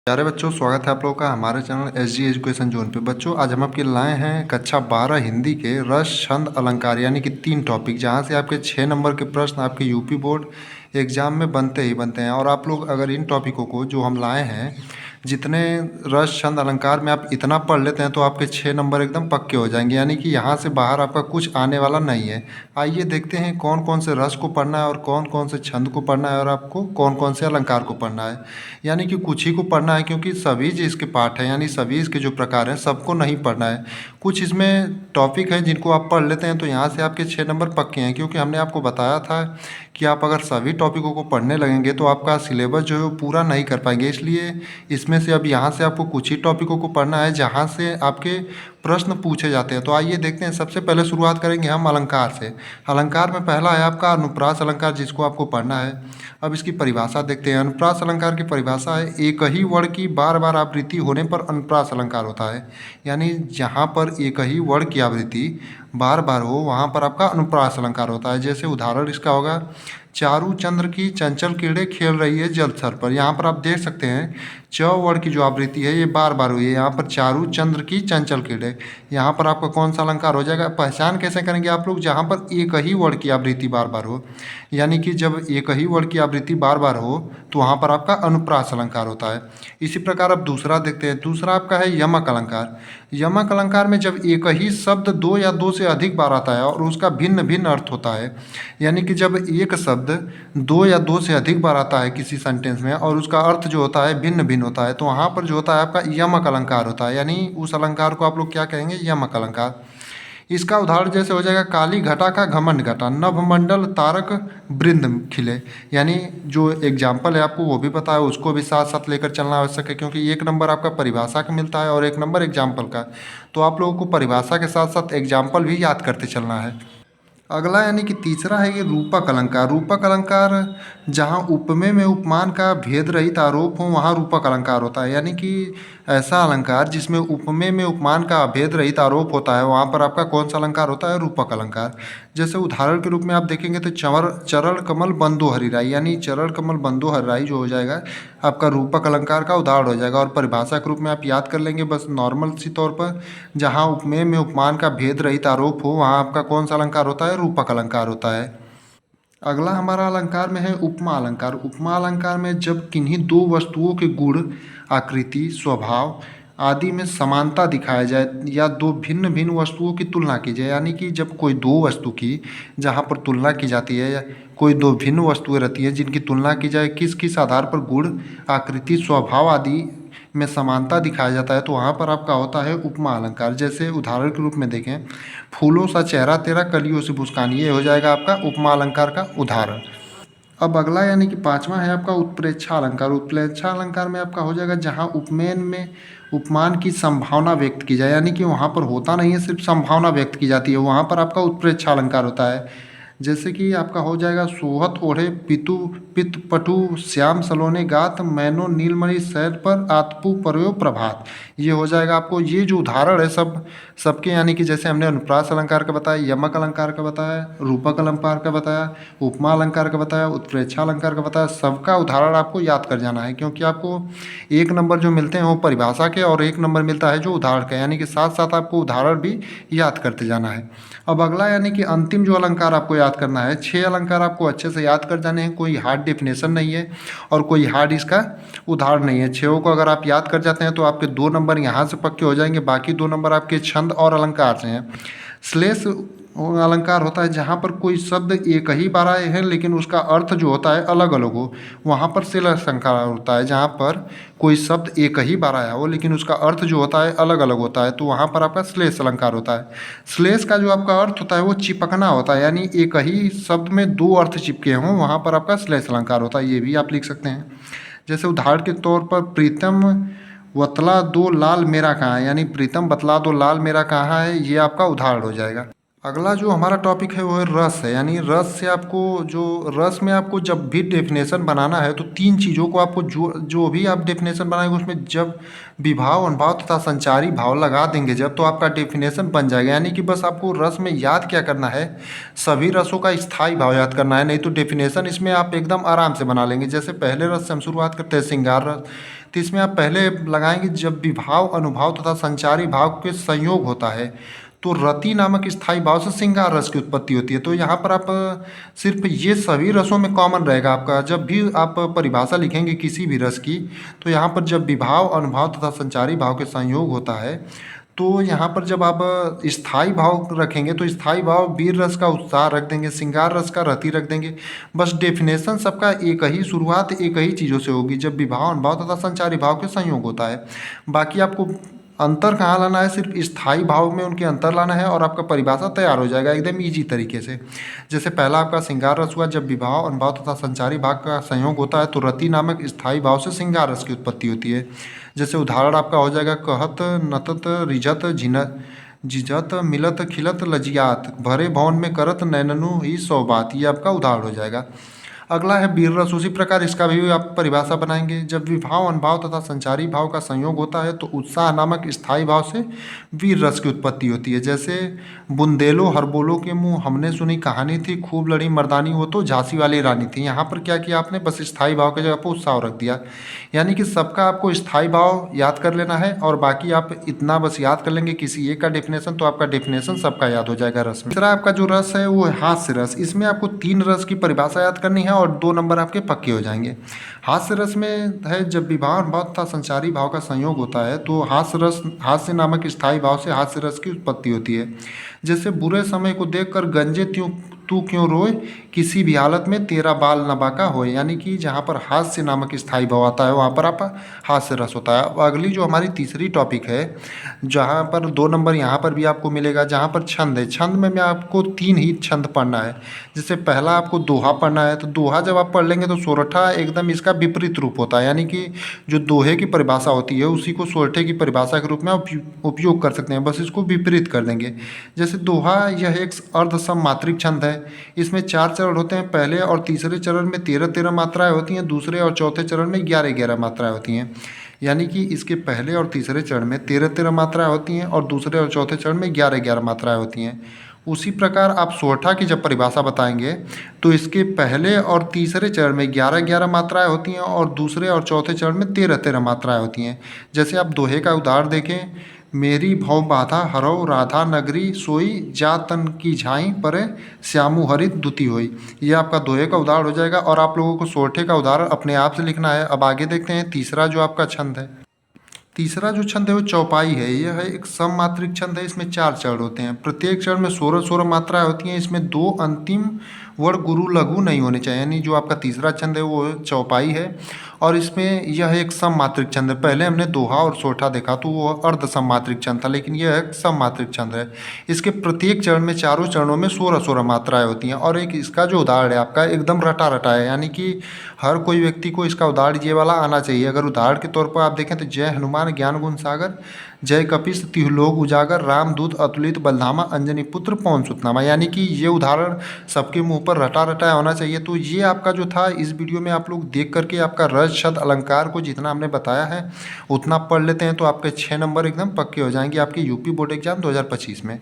प्यारे बच्चों, स्वागत है आप लोगों का हमारे चैनल एसजी एजुकेशन जोन पे। बच्चों, आज हम आपके लाए हैं कक्षा 12 हिंदी के रस, छंद, अलंकार यानी कि 3 टॉपिक, जहां से आपके 6 नंबर के प्रश्न आपके यूपी बोर्ड एग्जाम में बनते ही बनते हैं। और आप लोग अगर इन टॉपिकों को जो हम लाए हैं, जितने रस, छंद, अलंकार में आप इतना पढ़ लेते हैं तो आपके 6 नंबर एकदम पक्के हो जाएंगे, यानी कि यहाँ से बाहर आपका कुछ आने वाला नहीं है। आइए देखते हैं कौन कौन से रस को पढ़ना है और कौन कौन से छंद को पढ़ना है और आपको कौन कौन से अलंकार को पढ़ना है। यानी कि कुछ ही को पढ़ना है, क्योंकि सभी जो इसके पार्ट हैं यानी सभी इसके जो प्रकार हैं सबको नहीं पढ़ना है। कुछ इसमें टॉपिक हैं जिनको आप पढ़ लेते हैं तो यहाँ से आपके 6 नंबर पक्के हैं, क्योंकि हमने आपको बताया था कि आप अगर सभी टॉपिकों को पढ़ने लगेंगे तो आपका सिलेबस जो है वो पूरा नहीं कर पाएंगे। इसलिए इसमें से अब यहाँ से आपको कुछ ही टॉपिकों को पढ़ना है जहाँ से आपके प्रश्न पूछे जाते हैं। तो आइए देखते हैं। सबसे पहले शुरुआत करेंगे हम अलंकार से। अलंकार में पहला है आपका अनुप्रास अलंकार, जिसको आपको पढ़ना है। अब इसकी परिभाषा देखते हैं। अनुप्रास अलंकार की परिभाषा है, एक ही वर्ण की बार बार आवृत्ति होने पर अनुप्रास अलंकार होता है। यानी जहाँ पर एक ही वर्ण की आवृत्ति बार बार हो वहाँ पर आपका अनुप्रास अलंकार होता है। जैसे उदाहरण इसका होगा, चारू चंद्र की चंचल किरणें खेल रही है जल थल पर। यहाँ पर आप देख सकते हैं च वर्ण की जो आवृत्ति है ये बार बार हुई है। यहाँ पर चारू चंद्र की चंचल किरणें, यहाँ पर आपका कौन सा अलंकार हो जाएगा? पहचान कैसे करेंगे आप लोग? जहाँ पर एक ही वर्ण की आवृत्ति बार बार हो, यानी कि जब एक ही वर्ण की आवृत्ति बार बार हो तो वहाँ पर आपका अनुप्रास अलंकार होता है। इसी प्रकार अब दूसरा देखते हैं। दूसरा आपका है यमक अलंकार। यमक अलंकार में जब एक ही शब्द दो या दो से अधिक बार आता है और उसका भिन्न भिन्न अर्थ होता है, यानी कि जब एक शब्द दो या दो से अधिक बार आता है किसी सेंटेंस में और उसका अर्थ जो होता है भिन्न भिन्न होता है, तो वहाँ पर जो होता है आपका यमक अलंकार होता है। यानी उस अलंकार को आप लोग क्या कहेंगे? यमक अलंकार। इसका उदाहरण जैसे हो जाएगा, काली घटा का घमंड घटा, नभमंडल तारक वृंद खिले। यानी जो एग्जाम्पल है आपको वो भी पता है, उसको भी साथ साथ लेकर चलना आवश्यक है, क्योंकि एक नंबर आपका परिभाषा का मिलता है और एक नंबर एग्जाम्पल का। तो आप लोगों को परिभाषा के साथ साथ एग्जाम्पल भी याद करते चलना है। अगला यानी कि तीसरा है ये रूपक अलंकार। रूपक अलंकार जहाँ उपमेय में उपमान का भेद रहित आरोप हो वहाँ रूपक अलंकार होता है। यानी कि ऐसा अलंकार जिसमें उपमेय में उपमान का अभेद रहित आरोप होता है, वहाँ पर आपका कौन सा अलंकार होता है? रूपक अलंकार। जैसे उदाहरण के रूप में आप देखेंगे तो चरण कमल बंदो हरिराई, यानी चरण कमल बंदो हरिराई जो हो जाएगा आपका रूपक अलंकार का उदाहरण हो जाएगा। और परिभाषा के रूप में आप याद कर लेंगे बस नॉर्मल सी तौर पर, जहाँ उपमेय में उपमान का भेद रहित आरोप हो वहाँ आपका कौन सा अलंकार होता है? रूपक अलंकार होता है। अगला हमारा अलंकार में है उपमा अलंकार। उपमा अलंकार में जब किन्हीं दो वस्तुओं के गुण, आकृति, स्वभाव आदि में समानता दिखाया जाए या दो भिन्न भिन्न वस्तुओं की तुलना की जाए, यानी कि जब कोई दो वस्तु की जहाँ पर तुलना की जाती है या कोई दो भिन्न वस्तुएं रहती हैं जिनकी तुलना की जाए, किस किस आधार पर गुण, आकृति, स्वभाव आदि में समानता दिखाया जाता है, तो वहाँ पर आपका होता है उपमा अलंकार। जैसे उदाहरण के रूप में देखें, फूलों सा चेहरा तेरा कलियों से मुस्कान, ये हो जाएगा आपका उपमा अलंकार का उदाहरण। अब अगला यानी कि पांचवा है आपका उत्प्रेक्षा अलंकार। उत्प्रेक्षा अलंकार में आपका हो जाएगा जहाँ उपमेय में उपमान की संभावना व्यक्त की जाए, यानी कि वहाँ पर होता नहीं है, सिर्फ संभावना व्यक्त की जाती है, वहाँ पर आपका उत्प्रेक्षा अलंकार होता है। जैसे कि आपका हो जाएगा, सोहत ओढ़े पितु पित पटु श्याम सलोने गात, मैनो नीलमणि सैर पर आतपु परयो प्रभात। ये हो जाएगा आपको। ये जो उदाहरण है सबके, यानी कि जैसे हमने अनुप्रास अलंकार का बताया, यमक अलंकार का बताया, रूपक अलंकार का बताया, उपमा अलंकार का बताया, उत्प्रेक्षा अलंकार का बताया, सबका उदाहरण आपको याद कर जाना है, क्योंकि आपको एक नंबर जो मिलते हैं वो परिभाषा के और एक नंबर मिलता है जो उदाहरण का, यानी कि साथ साथ आपको उदाहरण भी याद करते जाना है। अब अगला यानी कि अंतिम जो अलंकार आपको याद करना है, 6 अलंकार आपको अच्छे से याद कर जाने हैं। कोई हार्ड डेफिनेशन नहीं है और कोई हार्ड इसका उदाहरण नहीं है। 6 को अगर आप याद कर जाते हैं तो आपके 2 नंबर यहाँ से पक्के हो जाएंगे, बाकी 2 नंबर आपके छंद और अलंकार से हैं। श्लेष अलंकार होता है जहाँ पर कोई शब्द एक ही बार आए हैं लेकिन उसका अर्थ जो होता है अलग अलग हो, वहाँ पर श्लेष अलंकार होता है। जहाँ पर कोई शब्द एक ही बार आया हो लेकिन उसका अर्थ जो होता है अलग अलग होता है, तो वहाँ पर आपका श्लेष अलंकार होता है। श्लेष का जो आपका अर्थ होता है वो चिपकना होता है, यानी एक ही शब्द में दो अर्थ चिपके हों, वहाँ पर आपका श्लेष अलंकार होता है। ये भी आप लिख सकते हैं। जैसे उदाहरण के तौर पर, प्रीतम बतला दो लाल मेरा कहाँ है, यानी प्रीतम बतला दो लाल मेरा कहाँ है, ये आपका उदाहरण हो जाएगा। अगला जो हमारा टॉपिक है वो है रस है। यानी रस से आपको जो रस में आपको जब भी डेफिनेशन बनाना है तो 3 चीज़ों को आपको जो भी आप डेफिनेशन बनाएंगे उसमें जब विभाव, अनुभाव तथा संचारी भाव लगा देंगे जब, तो आपका डेफिनेशन बन जाएगा। यानी कि बस आपको रस में याद क्या करना है, सभी रसों का स्थायी भाव याद करना है, नहीं तो डेफिनेशन इसमें आप एकदम आराम से बना लेंगे। जैसे पहले रस से हम शुरुआत करते हैं, श्रृंगार रस। तो इसमें आप पहले लगाएंगे जब विभाव अनुभाव तथा संचारी भाव के संयोग होता है तो रति नामक स्थायी भाव से श्रृंगार रस की उत्पत्ति होती है। तो यहाँ पर आप सिर्फ ये सभी रसों में कॉमन रहेगा आपका, जब भी आप परिभाषा लिखेंगे किसी भी रस की, तो यहाँ पर जब विभाव अनुभाव तथा संचारी भाव के संयोग होता है तो यहाँ पर जब आप स्थायी भाव रखेंगे तो स्थायी भाव वीर रस का उत्साह रख देंगे, श्रृंगार रस का रति रख देंगे। बस डेफिनेशन सबका एक ही, शुरुआत एक ही चीज़ों से होगी, जब विभाव अनुभाव तथा संचारी भाव के संयोग होता है। बाकी आपको अंतर कहाँ लाना है, सिर्फ स्थायी भाव में उनके अंतर लाना है और आपका परिभाषा तैयार हो जाएगा एकदम ईजी तरीके से। जैसे पहला आपका श्रृंगार रस हुआ, जब विभाव अनुभाव तथा संचारी भाव का संयोग होता है तो रति नामक स्थायी भाव से श्रृंगार रस की उत्पत्ति होती है। जैसे उदाहरण आपका हो जाएगा कहत नतत रिझत झिनत जिजत मिलत खिलत लजियात भरे भवन में करत नैननु ही सौ बात, ये आपका उदाहरण हो जाएगा। अगला है वीर रस, उसी प्रकार इसका भी आप परिभाषा बनाएंगे। जब विभाव अनुभाव तथा संचारी भाव का संयोग होता है तो उत्साह नामक स्थायी भाव से वीर रस की उत्पत्ति होती है। जैसे बुंदेलो हरबोलो के मुंह हमने सुनी कहानी थी, खूब लड़ी मर्दानी वो तो झांसी वाली रानी थी। यहाँ पर क्या किया आपने, बस स्थायी भाव की जगह पर उत्साह रख दिया। यानी कि सबका आपको स्थायी भाव याद कर लेना है और बाकी आप इतना बस याद कर लेंगे किसी एक का डेफिनेशन, तो आपका डेफिनेशन सबका याद हो जाएगा रस में। तीसरा आपका जो रस है वो है हास्य रस। इसमें आपको 3 रस की परिभाषा याद करनी है और 2 नंबर आपके पक्के हो जाएंगे। हास्य रस में है जब विभाव अनुभाव तथा संचारी भाव का संयोग होता है तो हास्य नामक स्थायी भाव से हास्य रस की उत्पत्ति होती है। जैसे बुरे समय को देखकर गंजे तू क्यों रोए, किसी भी हालत में तेरा बाल न बांका होए। यानी कि जहाँ पर हास्य नामक स्थायी भाव आता है वहाँ पर आप हास्य रस होता है। अब अगली जो हमारी तीसरी टॉपिक है, जहाँ पर 2 नंबर यहाँ पर भी आपको मिलेगा, जहाँ पर छंद है। छंद में आपको 3 ही छंद पढ़ना है। जैसे पहला आपको दोहा पढ़ना है, तो दोहा जब आप पढ़ लेंगे तो सोरठा एकदम इसका विपरीत रूप होता है। यानी कि जो दोहे की परिभाषा होती है उसी को सोरठे की परिभाषा के रूप में आप उपयोग कर सकते हैं, बस इसको विपरीत कर देंगे। जैसे दोहा यह एक अर्धसम मात्रिक छंद है। इसमें 4 चरण होते हैं। पहले और तीसरे चरण में 13-13 मात्राएं होती हैं, दूसरे और चौथे चरण में 11-11 मात्राएं होती हैं। यानी कि इसके पहले और तीसरे चरण में 13-13 मात्राएं होती हैं और दूसरे और चौथे चरण में 11-11 मात्राएं होती हैं। उसी प्रकार आप सोरठा की जब परिभाषा बताएंगे तो इसके पहले और तीसरे चरण में 11-11 मात्राएं होती हैं और दूसरे और चौथे चरण में 13-13 मात्राएं होती हैं। जैसे आप दोहे का उदाहरण देखें, मेरी भव बाधा हरौ राधा नगरी सोई जा तन की झाई परे श्यामु हरित दुति होई। ये आपका दोहे का उदाहरण हो जाएगा और आप लोगों को सोरठे का उदाहरण अपने आप से लिखना है। अब आगे देखते हैं तीसरा जो आपका छंद है। तीसरा जो छंद है वो चौपाई है। यह है एक सममात्रिक छंद है। इसमें 4 चरण होते हैं, प्रत्येक चरण में 16-16 मात्राएं होती हैं। इसमें 2 अंतिम वर्ण गुरु लघु नहीं होने चाहिए। यानी जो आपका तीसरा छंद है वो चौपाई है और इसमें यह एक सममात्रिक छंद है। पहले हमने दोहा और सोरठा देखा तो वो अर्ध सममात्रिक छंद था, लेकिन यह एक सममात्रिक छंद है। इसके प्रत्येक चरण में, चारों चरणों में 16-16 मात्राएं होती हैं और एक इसका जो उदाहरण है आपका एकदम रटा रटा है। यानी कि हर कोई व्यक्ति को इसका उदाहरण ये वाला आना चाहिए। अगर उदाहरण के तौर पर आप देखें तो जय हनुमान ज्ञान गुण सागर, जय कपीस तिहुलोक उजागर, रामदूत अतुलित बलधामा, अंजनी पुत्र पवन सुत नामा। यानी कि ये उदाहरण सबके मुंह पर रटा रटा होना चाहिए। तो ये आपका जो था इस वीडियो में आप लोग देख करके आपका रस शब्द अलंकार को जितना हमने बताया है उतना पढ़ लेते हैं तो आपके 6 नंबर एकदम पक्के हो जाएंगे आपके यूपी बोर्ड एग्जाम 2025 में।